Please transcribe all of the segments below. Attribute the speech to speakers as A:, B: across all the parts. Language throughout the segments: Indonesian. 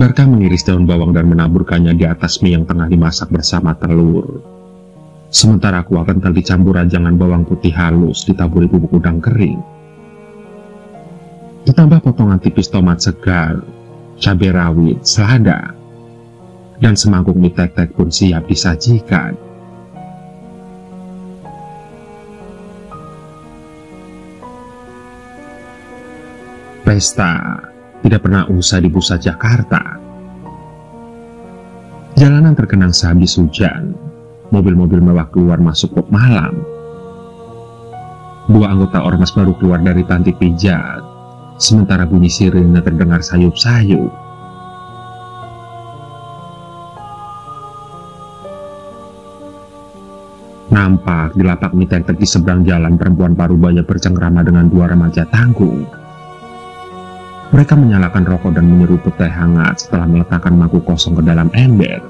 A: Barka mengiris daun bawang dan menaburkannya di atas mie yang tengah dimasak bersama telur. Sementara kuah kental dicampur rajangan bawang putih halus ditaburi bubuk udang kering. Ditambah potongan tipis tomat segar, cabai rawit, selada, dan semangkuk mie tek-tek pun siap disajikan. Pesta tidak pernah usai di pusat Jakarta. Jalanan terkenang sehabis hujan, mobil-mobil mewah keluar masuk klub malam. Dua anggota ormas baru keluar dari panti pijat, sementara bunyi sirine terdengar sayup-sayup. Nampak di lapak mie tek-tek di seberang jalan perempuan parubaya bercengkrama dengan dua remaja tangguh. Mereka menyalakan rokok dan menyeruput teh hangat setelah meletakkan mangkuk kosong ke dalam ember.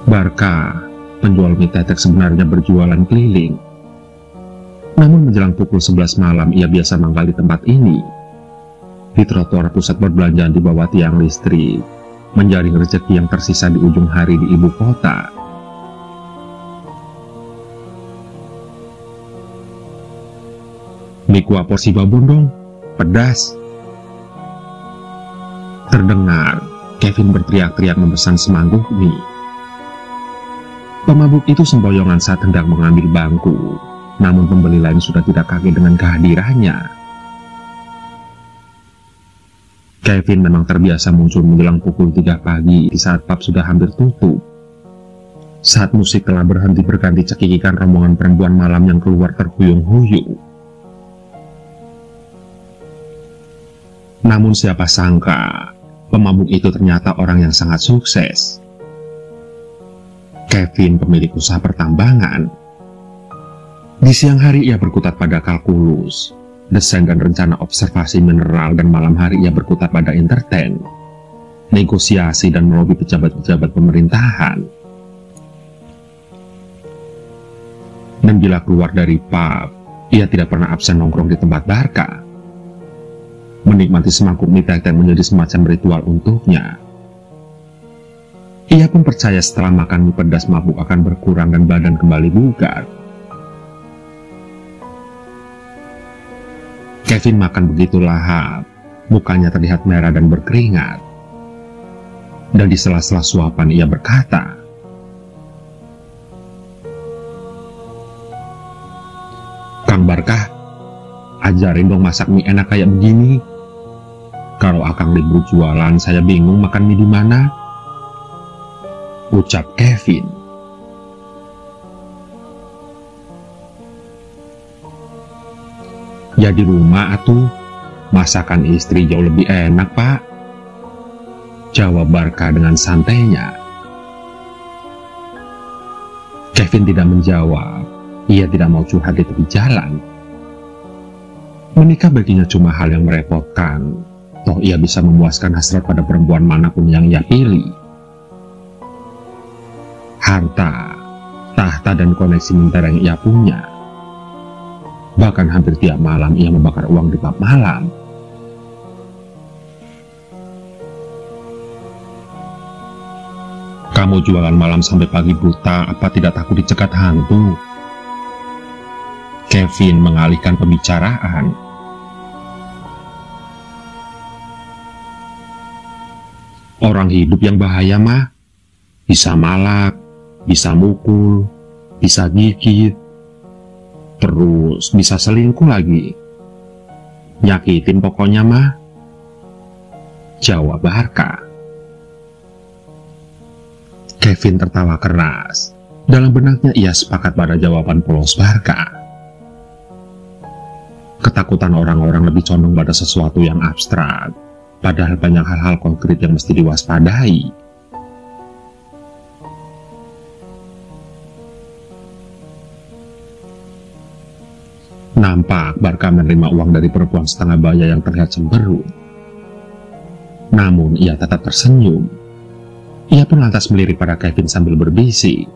A: Barka, penjual mie tek-tek sebenarnya berjualan keliling. Namun menjelang pukul 11 malam ia biasa mangkal di tempat ini. Di trotoar pusat perbelanjaan di bawah tiang listrik, menjaring rezeki yang tersisa di ujung hari di ibu kota. Mie kuah porsi babon dong, pedas. Terdengar Kevin berteriak-teriak memesan semangkuk mie. Pemabuk itu sempoyongan saat hendak mengambil bangku, namun pembeli lain sudah tidak kaget dengan kehadirannya. Kevin memang terbiasa muncul menjelang pukul 3 pagi di saat pub sudah hampir tutup. Saat musik telah berhenti berganti cekikikan rombongan perempuan malam yang keluar terhuyung-huyung. Namun siapa sangka, pemabuk itu ternyata orang yang sangat sukses. Kevin pemilik usaha pertambangan. Di siang hari ia berkutat pada kalkulus, desain dan rencana observasi mineral, dan malam hari ia berkutat pada entertain, negosiasi dan melobi pejabat-pejabat pemerintahan. Dan bila keluar dari pub, ia tidak pernah absen nongkrong di tempat Barka. Menikmati semangkuk mie tek-tek menjadi semacam ritual untuknya. Ia pun percaya setelah makan mie pedas mabuk akan berkurang dan badan kembali bugar. Kevin makan begitu lahap, mukanya terlihat merah dan berkeringat. Dan di sela-sela suapan ia berkata, "Kang Barkah, ajarin dong masak mie enak kayak begini. Kalau akang libur jualan, saya bingung makan mie di mana," ucap Kevin. "Ya di rumah atuh, masakan istri jauh lebih enak, Pak," jawab Barka dengan santainya. Kevin tidak menjawab. Ia tidak mau curhat di tepi jalan. Menikah baginya cuma hal yang merepotkan. Toh ia bisa memuaskan hasrat pada perempuan manapun yang ia pilih. Harta, tahta, dan koneksi mentereng ia punya. Bahkan hampir tiap malam ia membakar uang di pub malam. "Kamu jualan malam sampai pagi buta, apa tidak takut dicegat hantu?" Kevin mengalihkan pembicaraan. "Orang hidup yang bahaya mah, bisa malak, bisa mukul, bisa gigit, terus bisa selingkuh lagi. Nyakitin pokoknya mah," jawab Barka. Kevin tertawa keras. Dalam benaknya ia sepakat pada jawaban polos Barka. Ketakutan orang-orang lebih condong pada sesuatu yang abstrak, padahal banyak hal-hal konkret yang mesti diwaspadai. Nampak Barka menerima uang dari perempuan setengah baya yang terlihat cemberut. Namun ia tetap tersenyum. Ia pun lantas melirik pada Kevin sambil berbisik,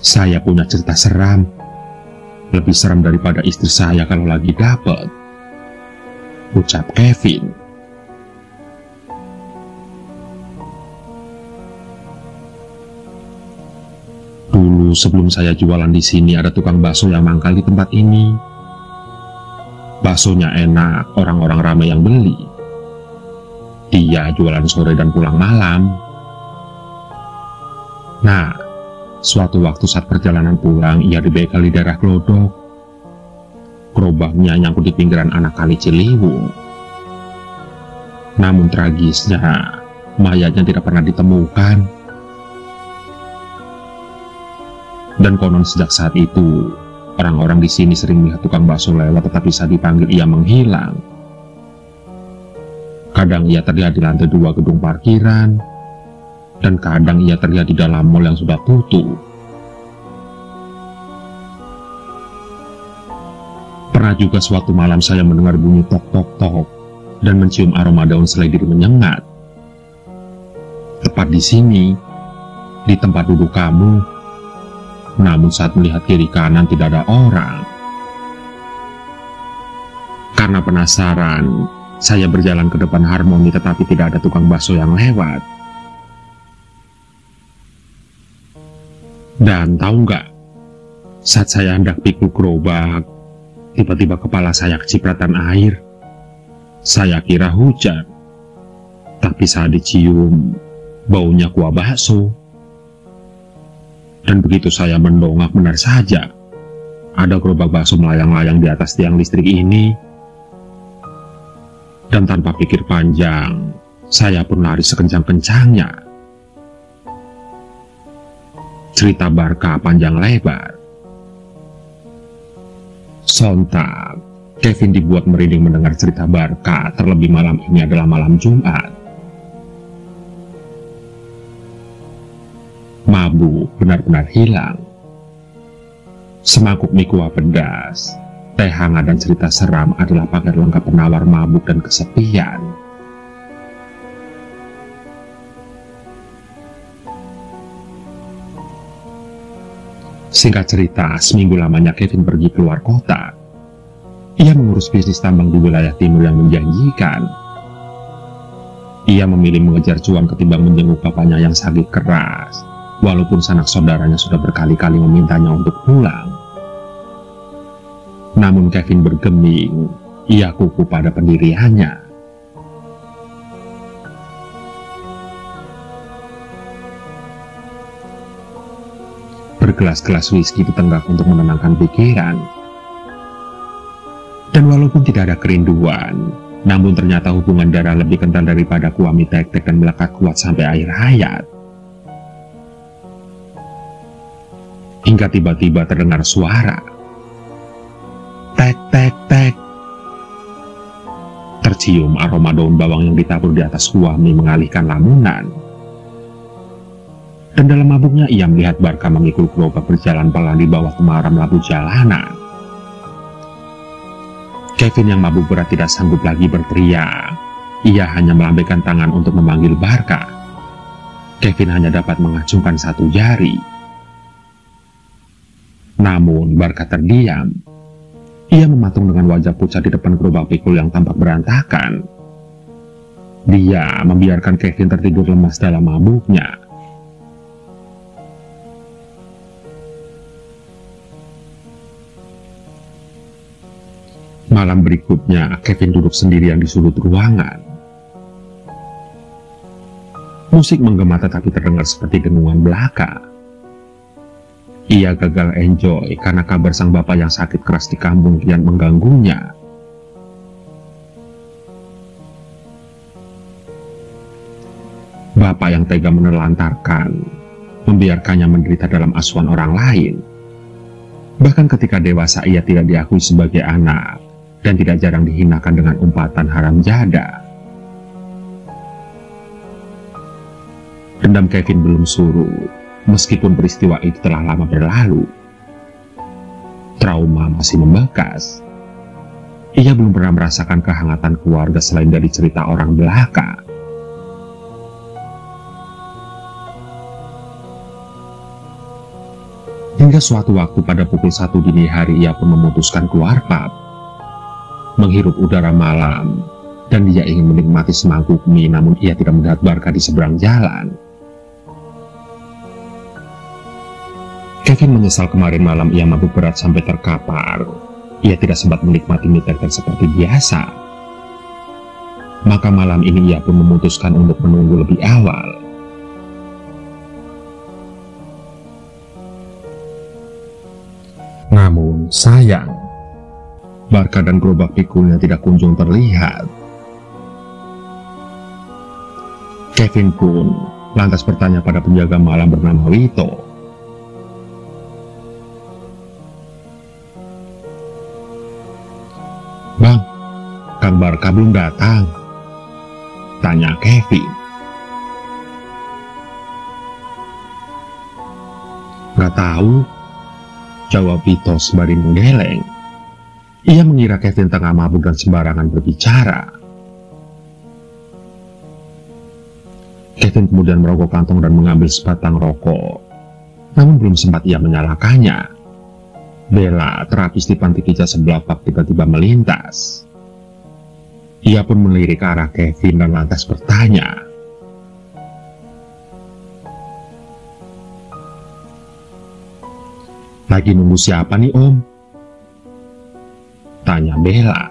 A: "Saya punya cerita seram. Lebih serem daripada istri saya kalau lagi dapet, ucap Kevin. Dulu sebelum saya jualan di sini ada tukang bakso yang mangkal di tempat ini. Baksonya enak, orang-orang ramai yang beli. Dia jualan sore dan pulang malam. Nah, suatu waktu saat perjalanan pulang, ia dibegal di daerah Glodok. Gerobaknya nyangkut di pinggiran anak kali Ciliwung. Namun tragisnya, mayatnya tidak pernah ditemukan. Dan konon sejak saat itu, orang-orang di sini sering melihat tukang bakso lewat, tetapi saat dipanggil ia menghilang. Kadang ia terlihat di lantai 2 gedung parkiran, dan kadang ia terlihat di dalam mal yang sudah tutup. Pernah juga suatu malam saya mendengar bunyi tok tok tok dan mencium aroma daun seledri menyengat. Tepat di sini, di tempat duduk kamu. Namun saat melihat kiri kanan tidak ada orang. Karena penasaran, saya berjalan ke depan Harmoni tetapi tidak ada tukang bakso yang lewat. Dan tahu nggak, saat saya hendak pikul gerobak, tiba-tiba kepala saya kecipratan air. Saya kira hujan, tapi saat dicium, baunya kuah bakso. Dan begitu saya mendongak, benar saja ada gerobak bakso melayang-layang di atas tiang listrik ini. Dan tanpa pikir panjang, saya pun lari sekencang-kencangnya. Cerita Barca panjang lebar. Sontak, Kevin dibuat merinding mendengar cerita Barca, terlebih malam ini adalah malam Jumat. Mabuk benar-benar hilang. Semangkuk mie kuah pedas, teh hangat dan cerita seram adalah paket lengkap penawar mabuk dan kesepian. Singkat cerita, seminggu lamanya Kevin pergi keluar kota. Ia mengurus bisnis tambang di wilayah timur yang menjanjikan. Ia memilih mengejar cuan ketimbang menjenguk bapaknya yang sakit keras. Walaupun sanak saudaranya sudah berkali-kali memintanya untuk pulang. Namun Kevin bergeming, ia kukuh pada pendiriannya. Bergelas-gelas whisky ditenggak untuk menenangkan pikiran. Dan walaupun tidak ada kerinduan, namun ternyata hubungan darah lebih kental daripada kuah mie tek-tek dan melekat kuat sampai akhir hayat. Hingga tiba-tiba terdengar suara. Tek, tek, tek. Tercium aroma daun bawang yang ditabur di atas kuah mie mengalihkan lamunan. Dan dalam mabuknya ia melihat Barca memikul gerobak berjalan pelan di bawah temaram lampu jalanan. Kevin yang mabuk berat tidak sanggup lagi berteriak. Ia hanya melambaikan tangan untuk memanggil Barca. Kevin hanya dapat mengacungkan satu jari. Namun Barca terdiam. Ia mematung dengan wajah pucat di depan gerobak pikul yang tampak berantakan. Dia membiarkan Kevin tertidur lemas dalam mabuknya. Malam berikutnya, Kevin duduk sendirian di sudut ruangan. Musik menggema tetapi terdengar seperti dengungan belaka. Ia gagal enjoy karena kabar sang bapak yang sakit keras di kampung kian mengganggunya. Bapak yang tega menelantarkan, membiarkannya menderita dalam asuhan orang lain. Bahkan ketika dewasa ia tidak diakui sebagai anak dan tidak jarang dihinakan dengan umpatan haram jada. Dendam Kevin belum surut. Meskipun peristiwa itu telah lama berlalu, trauma masih membekas. Ia belum pernah merasakan kehangatan keluarga selain dari cerita orang belaka. Hingga Hingga suatu waktu pada pukul 1 dini hari ia pun memutuskan keluar pub, menghirup udara malam, dan dia ingin menikmati semangkuk mie, namun ia tidak melihat Barkha di seberang jalan. Kevin menyesal kemarin malam ia mabuk berat sampai terkapar. Ia tidak sempat menikmati mie tek-tek seperti biasa. Maka malam ini ia pun memutuskan untuk menunggu lebih awal. Namun sayang, Barkha dan gerobak pikulnya tidak kunjung terlihat. Kevin pun lantas bertanya pada penjaga malam bernama Wito. "Bang, Kang Barkha belum datang?" tanya Kevin. "Gak tahu," jawab Vito sembari menggeleng. Ia mengira Kevin tengah mabuk dan sembarangan berbicara. Kevin kemudian merogoh kantong dan mengambil sebatang rokok. Namun belum sempat ia menyalakannya, Bella, terapis di panti pijat sebelah pub, tiba-tiba melintas. Ia pun melirik ke arah Kevin dan lantas bertanya, "Lagi nunggu siapa nih, Om?" tanya Bella.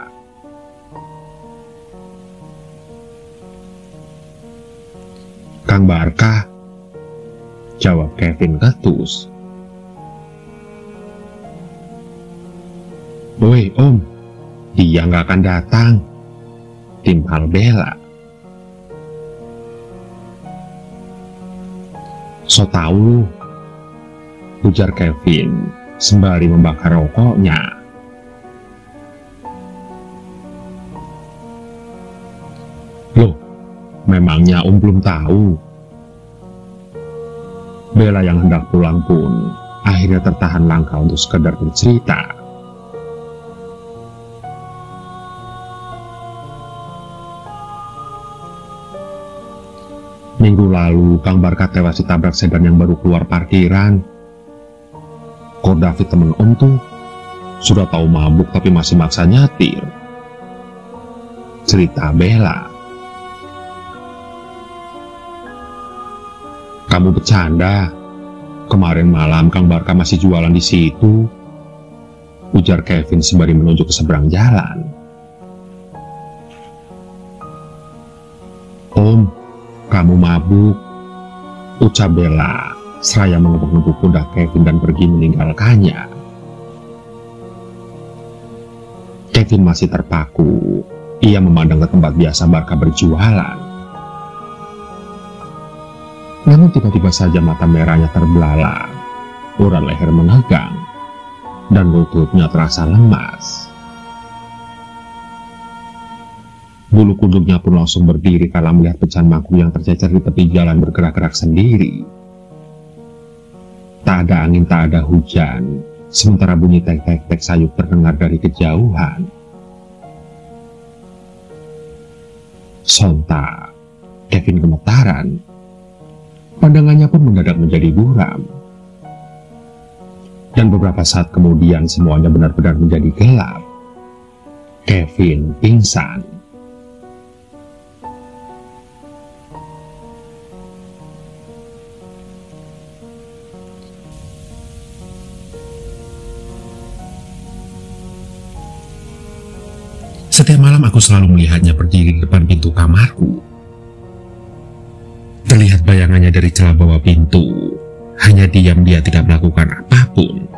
A: "Kang Barkha," jawab Kevin ketus. "Woi Om, dia nggak akan datang," timpal Bella. "So tau lu," ujar Kevin sembari membakar rokoknya. "Loh, memangnya Om belum tahu?" Bella yang hendak pulang pun akhirnya tertahan langkah untuk sekedar bercerita. "Minggu lalu Kang Barkha tewas ditabrak sedan yang baru keluar parkiran. Kok David temen Om tuh sudah tahu mabuk tapi masih maksa nyetir," cerita Bella. "Kamu bercanda? Kemarin malam Kang Barkha masih jualan di situ," ujar Kevin sembari menunjuk ke seberang jalan. "Om, kamu mabuk," ucap Bella seraya menepuk-nepuk pundak Kevin dan pergi meninggalkannya. Kevin masih terpaku. Ia memandang ke tempat biasa Barkha berjualan. Namun tiba-tiba saja mata merahnya terbelalak, urat leher menegang, dan lututnya terasa lemas. Bulu kuduknya pun langsung berdiri kala melihat pecahan mangkuk yang tercecer di tepi jalan bergerak-gerak sendiri. Tak ada angin, tak ada hujan, sementara bunyi tek-tek-tek sayup terdengar dari kejauhan. Sontak, Kevin gemetaran. Pandangannya pun mendadak menjadi buram. Dan beberapa saat kemudian semuanya benar-benar menjadi gelap. Kevin pingsan. Setiap malam aku selalu melihatnya berdiri di depan pintu kamarku. Terlihat bayangannya dari celah bawah pintu. Hanya diam, dia tidak melakukan apapun.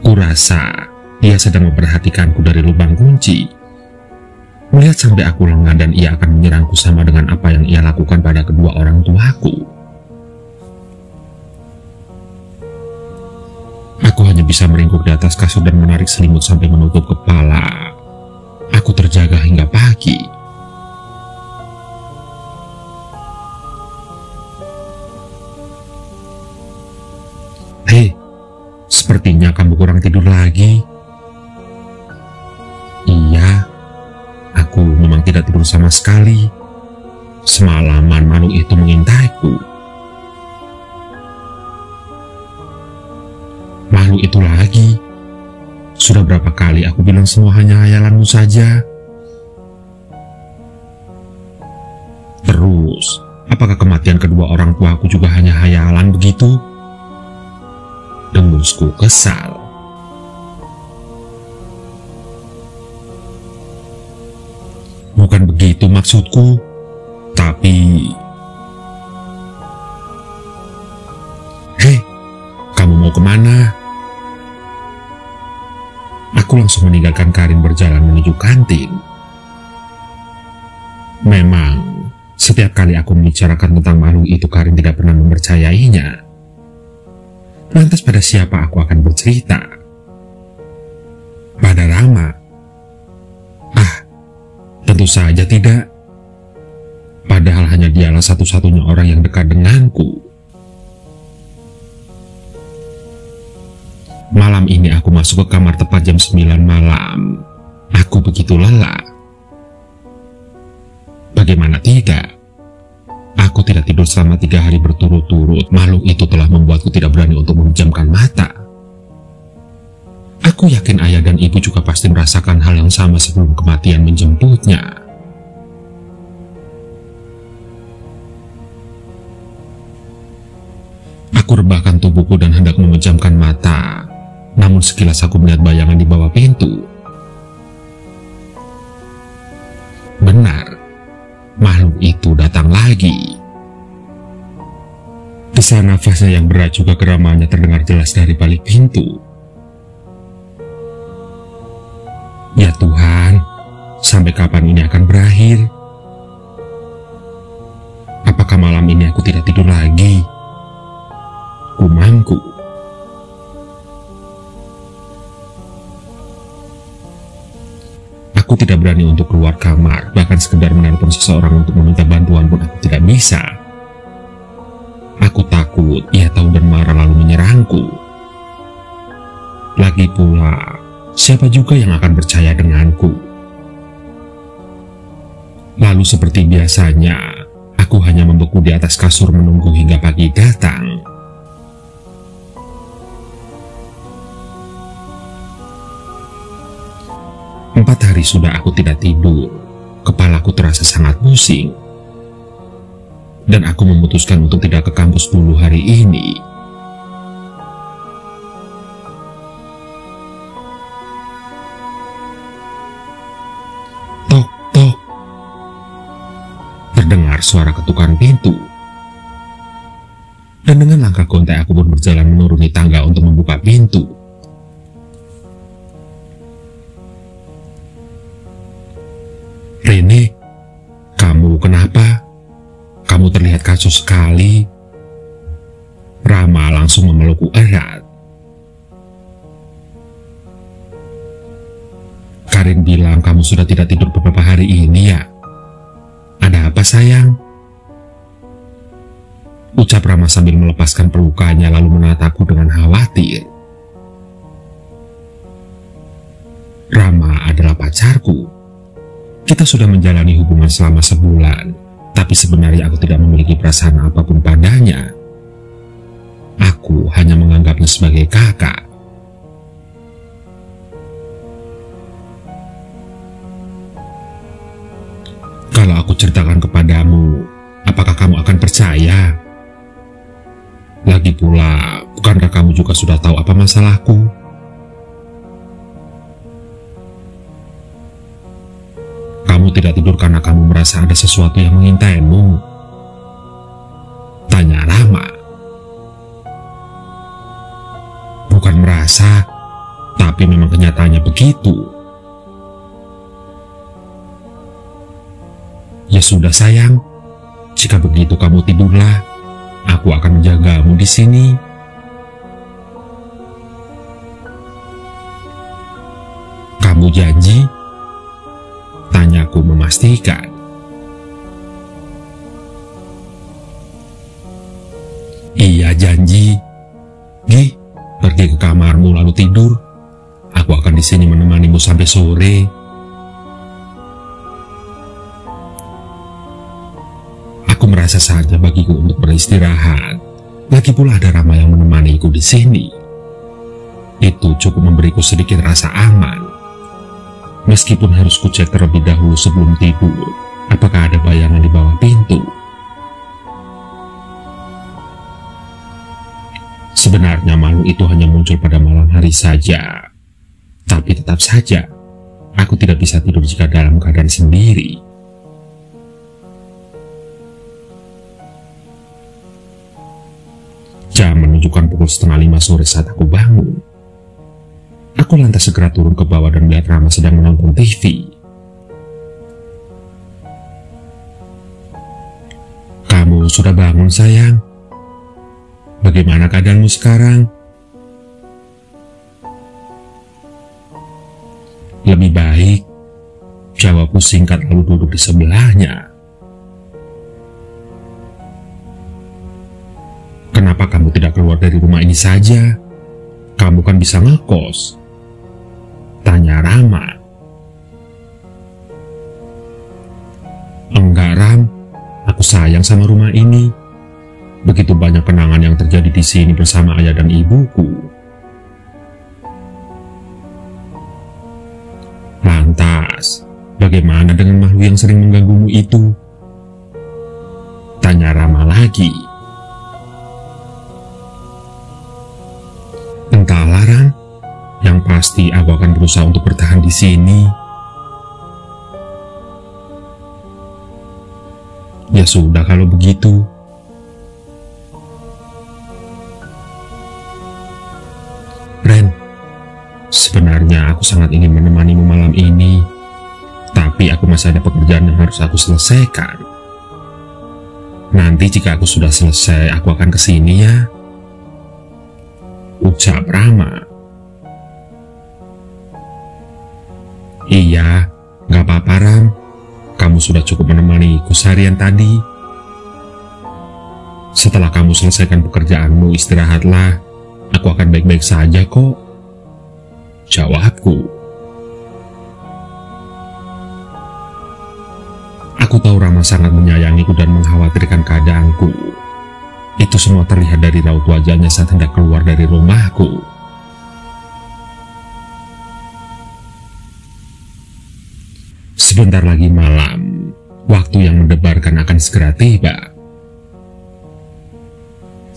A: Kurasa dia sedang memperhatikanku dari lubang kunci. Melihat sampai aku lengah dan ia akan menyerangku sama dengan apa yang ia lakukan pada kedua orang tuaku. Aku hanya bisa meringkuk di atas kasur dan menarik selimut sampai menutup kepala. Aku terjaga hingga pagi. "Hei, sepertinya kamu kurang tidur lagi." "Iya, aku memang tidak tidur sama sekali. Semalaman makhluk itu mengintaiku." makhluk itu lagi. Sudah berapa kali aku bilang semua hanya hayalanmu saja. Terus, apakah kematian kedua orang tuaku juga hanya hayalan begitu? Dengusku kesal. Bukan begitu maksudku, tapi... Hei, kamu mau kemana? Aku langsung meninggalkan Karin berjalan menuju kantin. Memang, setiap kali aku membicarakan tentang makhluk itu, Karin tidak pernah mempercayainya. Lantas pada siapa aku akan bercerita? Pada Rama? Ah, tentu saja tidak. Padahal hanya dialah satu-satunya orang yang dekat denganku. Malam ini aku masuk ke kamar tepat jam 9 malam. Aku begitu lelah. Bagaimana tidak? Aku tidak tidur selama 3 hari berturut-turut. Makhluk itu telah membuatku tidak berani untuk memejamkan mata. Aku yakin ayah dan ibu juga pasti merasakan hal yang sama sebelum kematian menjemputnya. Aku rebahkan tubuhku dan hendak memejamkan mata. Namun sekilas aku melihat bayangan di bawah pintu. Benar, makhluk itu datang lagi. Desahan nafasnya yang berat juga geramannya terdengar jelas dari balik pintu. Ya Tuhan, sampai kapan ini akan berakhir? Apakah malam ini aku tidak tidur lagi? Gumamku. Aku tidak berani untuk keluar kamar, bahkan sekedar menelpon seseorang untuk meminta bantuan pun aku tidak bisa. Aku takut ia tahu dan marah lalu menyerangku. Lagi pula, siapa juga yang akan percaya denganku? Lalu seperti biasanya, aku hanya membeku di atas kasur menunggu hingga pagi datang. Empat hari sudah aku tidak tidur. Kepalaku terasa sangat pusing. Dan aku memutuskan untuk tidak ke kampus dulu hari ini. Tok, tok. Terdengar suara ketukan pintu. Dan dengan langkah gontai aku pun berjalan menuruni tangga untuk membuka pintu. Rene, kamu kenapa? Kamu terlihat kacau sekali. Rama langsung memelukku erat. Karin bilang kamu sudah tidak tidur beberapa hari ini ya? Ada apa sayang? Ucap Rama sambil melepaskan pelukannya lalu menatapku dengan khawatir. Rama adalah pacarku. Kita sudah menjalani hubungan selama sebulan, tapi sebenarnya aku tidak memiliki perasaan apapun padanya. Aku hanya menganggapnya sebagai kakak. Kalau aku ceritakan kepadamu, apakah kamu akan percaya? Lagi pula, bukankah kamu juga sudah tahu apa masalahku? Kamu tidak tidur karena kamu merasa ada sesuatu yang mengintaimu? Tanya Rama. Bukan merasa, tapi memang kenyataannya begitu. Ya sudah sayang, jika begitu kamu tidurlah. Aku akan menjagamu di sini. Kamu janji? Tanyaku memastikan. Iya janji. Gi, pergi ke kamarmu lalu tidur. Aku akan di sini menemanimu sampai sore. Aku merasa saja bagiku untuk beristirahat. Lagi pula ada Rama yang menemaniku di sini. Itu cukup memberiku sedikit rasa aman. Meskipun harus kucek terlebih dahulu sebelum tidur, apakah ada bayangan di bawah pintu. Sebenarnya makhluk itu hanya muncul pada malam hari saja. Tapi tetap saja, aku tidak bisa tidur jika dalam keadaan sendiri. Jam menunjukkan pukul 4:30 sore saat aku bangun. Aku lantas segera turun ke bawah dan melihat Rama sedang menonton TV. "Kamu sudah bangun, sayang? Bagaimana keadaanmu sekarang?" "Lebih baik," jawabku singkat lalu duduk di sebelahnya. "Kenapa kamu tidak keluar dari rumah ini saja? Kamu kan bisa ngekos," tanya Rama. "Enggak, Ram. Aku sayang sama rumah ini. Begitu banyak kenangan yang terjadi di sini bersama ayah dan ibuku." "Lantas, bagaimana dengan makhluk yang sering mengganggumu itu?" tanya Rama lagi. "Entahlah, Ram. Yang pasti aku akan berusaha untuk bertahan di sini." "Ya sudah kalau begitu." "Ren, sebenarnya aku sangat ingin menemanimu malam ini, tapi aku masih ada pekerjaan yang harus aku selesaikan. Nanti jika aku sudah selesai, aku akan kesini ya," ucap Rama. "Iya, gak apa-apa, Ram. Kamu sudah cukup menemaniku seharian tadi. Setelah kamu selesaikan pekerjaanmu, istirahatlah. Aku akan baik-baik saja kok," jawabku. Aku tahu Rama sangat menyayangiku dan mengkhawatirkan keadaanku. Itu semua terlihat dari raut wajahnya saat hendak keluar dari rumahku. Sebentar lagi malam, waktu yang mendebarkan akan segera tiba.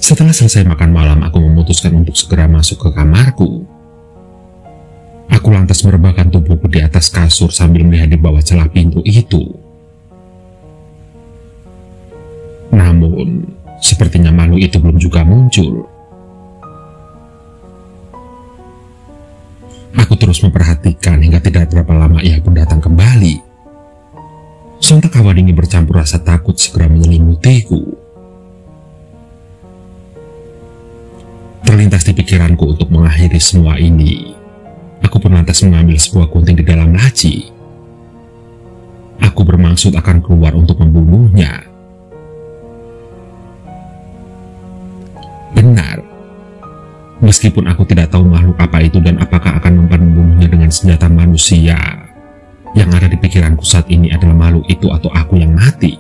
A: Setelah selesai makan malam, aku memutuskan untuk segera masuk ke kamarku. Aku lantas merebahkan tubuhku di atas kasur sambil melihat di bawah celah pintu itu. Namun, sepertinya makhluk itu belum juga muncul. Aku terus memperhatikan hingga tidak berapa lama ia pun datang kembali. Sontak hawa dingin bercampur rasa takut segera menyelimutiku. Terlintas di pikiranku untuk mengakhiri semua ini. Aku pun lantas mengambil sebuah gunting di dalam laci. Aku bermaksud akan keluar untuk membunuhnya. Benar. Meskipun aku tidak tahu makhluk apa itu dan apakah akan mempan membunuhnya dengan senjata manusia, yang ada di pikiranku saat ini adalah makhluk itu atau aku yang mati.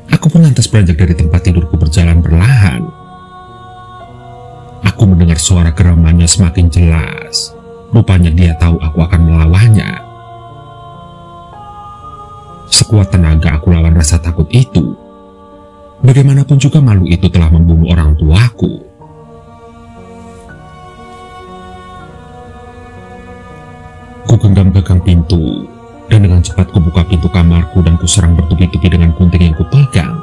A: Aku pun lantas beranjak dari tempat tidurku berjalan perlahan. Aku mendengar suara geramannya semakin jelas. Rupanya dia tahu aku akan melawannya. Sekuat tenaga aku lawan rasa takut itu. Bagaimanapun juga makhluk itu telah membunuh orang tuaku. Ku genggam-genggam pintu, dan dengan cepat ku buka pintu kamarku dan ku serang bertubi-tubi dengan gunting yang kupegang.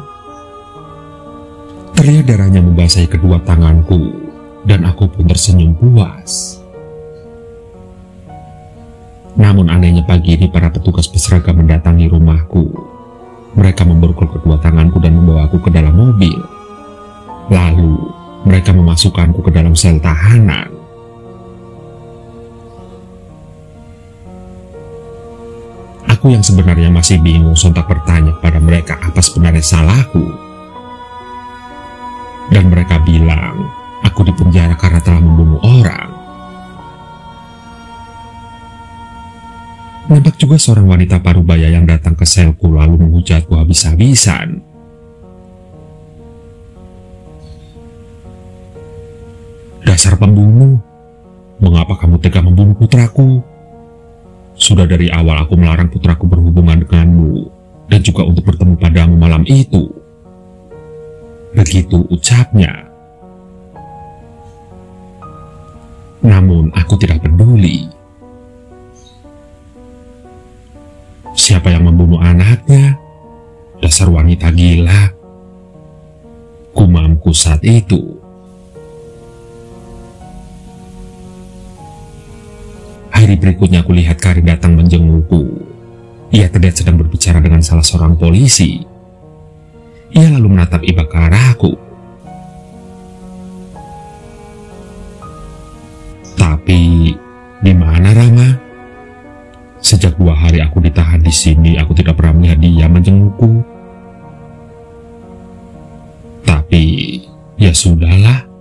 A: Terlihat darahnya membasahi kedua tanganku, dan aku pun tersenyum puas. Namun anehnya pagi ini para petugas berseragam mendatangi rumahku. Mereka memborgol kedua tanganku dan membawaku ke dalam mobil. Lalu, mereka memasukkanku ke dalam sel tahanan. Aku yang sebenarnya masih bingung sontak bertanya pada mereka apa sebenarnya salahku. Dan mereka bilang, aku dipenjara karena telah membunuh orang. Nampak juga seorang wanita parubaya yang datang ke selku lalu menghujatku habis-habisan. Dasar pembunuh, mengapa kamu tega membunuh putraku? Sudah dari awal aku melarang putraku berhubungan denganmu, dan juga untuk bertemu padamu malam itu. Begitu ucapnya. Namun aku tidak peduli. Siapa yang membunuh anaknya? Dasar wanita gila, gumamku saat itu. Hari berikutnya aku lihat Kari datang menjengukku. Ia terlihat sedang berbicara dengan salah seorang polisi. Ia lalu menatap iba ke arahku. Tapi, di mana Rama? Sejak 2 hari aku ditahan di sini, aku tidak pernah melihat dia menjengukku. Tapi, ya sudahlah.